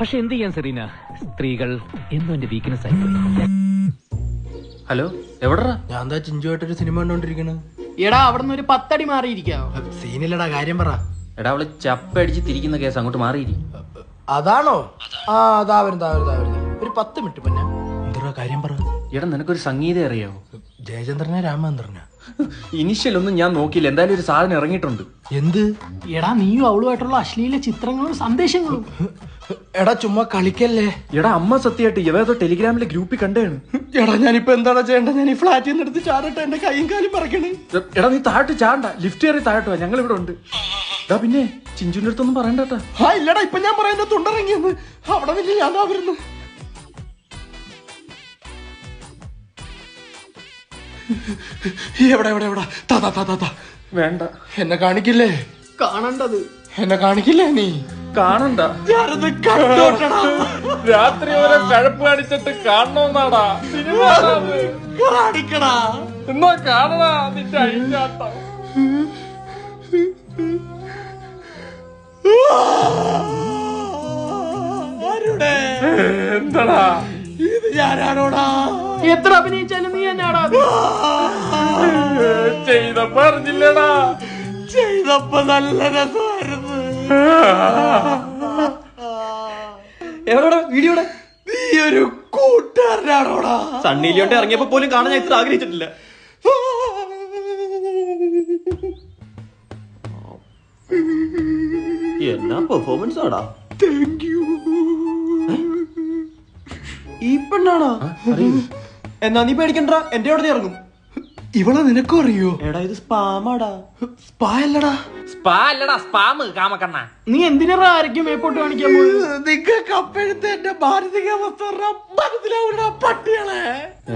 പക്ഷെ എന്ത് ചെയ്യാൻ സെറീന, സ്ത്രീകൾ എന്നും എന്റെ വീക്ക്നെസ് ആയിപ്പോയി. ഹലോ, എവിടാ? ഞാൻ എന്താ ചിഞ്ചുമായിട്ടൊരു സിനിമ കണ്ടോണ്ടിരിക്കണ്. എടാ അവിടുന്ന് ഒരു 10 അടി മാറിയിരിക്കാവോ? സീനില്ലടാ, കാര്യം പറ. എടാ, അവള് ചപ്പടിച്ച് തിരിക്കുന്ന കേസ്, അങ്ങോട്ട് മാറിയിരി. അതാണോ? ആ അതാ വരുന്ന ഒരു 10 മിനിറ്റ് പിന്നെ. എന്താ കാര്യം പറ. എടാ, നിനക്കൊരു സംഗീതം അറിയാവോ? ജയചന്ദ്രനെ രാമചന്ദ്രനാ? ഇനിഷ്യൽ ഒന്നും ഞാൻ നോക്കിയില്ല, എന്തായാലും ഒരു സാധനം ഇറങ്ങിയിട്ടുണ്ട്. എന്ത്? എടാ നീയും അവളുമായിട്ടുള്ള അശ്ലീല ചിത്രങ്ങളും സന്ദേശങ്ങളും. എടാ ചുമ്മാ കളിക്കല്ലേ. എടാ, അമ്മ സത്യമായിട്ട് ഏതോ ടെലിഗ്രാമിലെ ഗ്രൂപ്പിൽ കണ്ടേണ്. എടാ ഞാനിപ്പോ എന്താണ് ചെയ്യേണ്ടത്? ഞാൻ ഈ ഫ്ലാറ്റിൽ നിന്ന് എടുത്ത് ചാടട്ടെ? എന്റെ കൈയും കാലും പറക്കണേ. എടാ, നീ താഴോട്ട് ചാണ്ട, ലിഫ്റ്റ് കയറി താഴോട്ട് വാ, ഞങ്ങൾ ഇവിടെ ഉണ്ട്. എടാ പിന്നെ ചിഞ്ചുവിന്റെ അടുത്തൊന്നും പറയണ്ടട്ടാ. ആ ഇല്ലടാ, ഇപ്പൊ ഞാൻ പറയുന്ന തുണ്ടിറങ്ങിയെന്ന്. അവിടെ വലിയ ഞാൻ വരുന്നു. എവിടെ എവിടെ എവിടെ? താ വേണ്ട, എന്നെ കാണിക്കില്ലേ? കാണണ്ടത്. എന്നെ കാണിക്കില്ലേ നീ? കാണണ്ട. ഞാനത് കണ്ടോട്ടടാ. രാത്രി ഓരോ കഴപ്പ് കാണിച്ചിട്ട് കാണണമെന്നാടാ സിനിമ. കാണിക്കടാ. എന്നാ കാണടാ നിന്റെ അഴിഞ്ഞാട്ടം. ആരുടെ? എന്താടാ ഇത് ഞാനാണോടാ? എത്ര അഭിനയിച്ചാലും നീ എന്നാടാ ചെയ്ത പറഞ്ഞില്ലടാ? ചെയ്തപ്പോ നല്ല രസമായിരുന്നു. എവിടെടാ വീഡിയോടെ? നീ ഒരു കൂട്ടുകാരനാണോടാ? സണ്ണിയിലോട്ട് ഇറങ്ങിയപ്പോ പോലും കാണാൻ ഞാൻ ഇത്ര ആഗ്രഹിച്ചിട്ടില്ല. എന്നാ പെർഫോമൻസ് ആടാ. Thank you. ഈ പെണ്ണാണോ? എന്നാ നീ പേടിക്കണ്ട, എന്റെ അവിടെ നീ ഇറങ്ങും. ഇവളെ നിനക്കും അറിയോ? എടാ ഇത് സ്പാമാടാ. സ്പാ അല്ലടാ. സ്പാ അല്ലടാ, സ്പാമ് കാമക്കണ്ണ. നീ എന്തിനാ ആയിരിക്കും മേപ്പോട്ട് കാണിക്കാൻ പോയത്? നിങ്ങൾക്ക് അപ്പോഴത്തെ എന്റെ മാനസികാവസ്ഥ മനസ്സിലാവൂടാ പട്ടികളെ.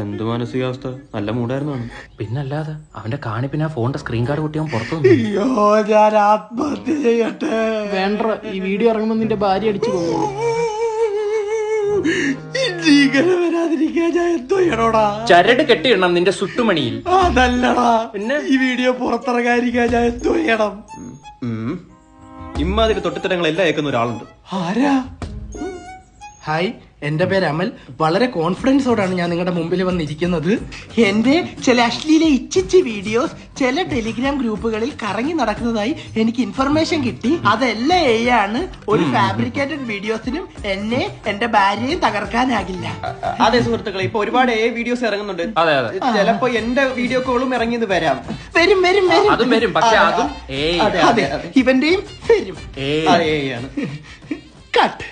എന്ത് മാനസികാവസ്ഥ? നല്ല മൂടായിരുന്നു. പിന്നല്ലാതെ അവന്റെ കാണി പിന്നെ ആ ഫോണിന്റെ സ്ക്രീൻ കാർഡ് പൊട്ടി അവൻ പുറത്തു വന്നു. അയ്യോ, ഞാൻ ആത്മഹത്യ ചെയ്യട്ടെ? വേണ്ട, ഈ വീഡിയോ ഇറങ്ങുമ്പോ നിന്റെ ഭാര്യ അടിച്ചു പോകുന്നു. ഇങ്ങനെ വരാതിരിക്കാൻ ഞാൻ എന്തോ ചെയ്യണോടാ? ചരട് കെട്ടിയിടണം നിന്റെ സുട്ടുമണിയിൽ. അതല്ലടാ, പിന്നെ ഈ വീഡിയോ പുറത്തിറങ്ങാതിരിക്കാൻ ഞാൻ എന്തോ ചെയ്യണം? ഇമ്മാതിരി തൊട്ടിത്തരങ്ങളെല്ലാം ഏക്കുന്ന ഒരാളുണ്ട്. ആരാ? ഹായ്, എന്റെ പേര് അമൽ. വളരെ കോൺഫിഡൻസോടാണ് ഞാൻ നിങ്ങളുടെ മുമ്പിൽ വന്നിരിക്കുന്നത്. എന്റെ ചില അശ്ലീല ഇച്ചിച്ചി വീഡിയോസ് ചില ടെലിഗ്രാം ഗ്രൂപ്പുകളിൽ കറങ്ങി നടക്കുന്നതായി എനിക്ക് ഇൻഫർമേഷൻ കിട്ടി. അതെല്ലാം ആണ്. ഒരു ഫാബ്രിക്കേറ്റഡ് വീഡിയോസിനും എന്നെ എന്റെ ഭാര്യയും തകർക്കാനാകില്ല. അതെ സുഹൃത്തുക്കളെ, ഇപ്പൊ ഒരുപാട് വീഡിയോസ് ഇറങ്ങുന്നുണ്ട്. അതെ അതെ, ചിലപ്പോ എന്റെ വീഡിയോ കോളും ഇറങ്ങിയത് വരാം. വരും വരും വരും. അതും വരും, പക്ഷെ അതും അതെ, ഇവന്റെയും വരും. അതെ ആണ്. കട്ട്.